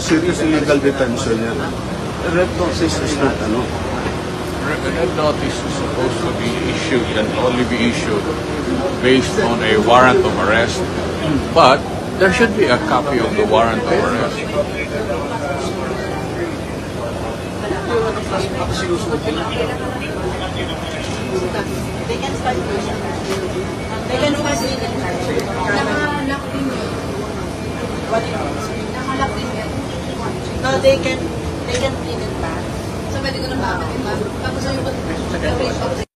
Serious illegal detention yan. Red notice is not, Red notice is supposed to be issued and only be issued based on a warrant of arrest, but there should be a copy of the warrant of arrest. They can start using that. They can start using that. Nakalock din yun. What? Nakalock din yun. No, they can clean it back. So, pwede ko na bakit, diba? Tapos,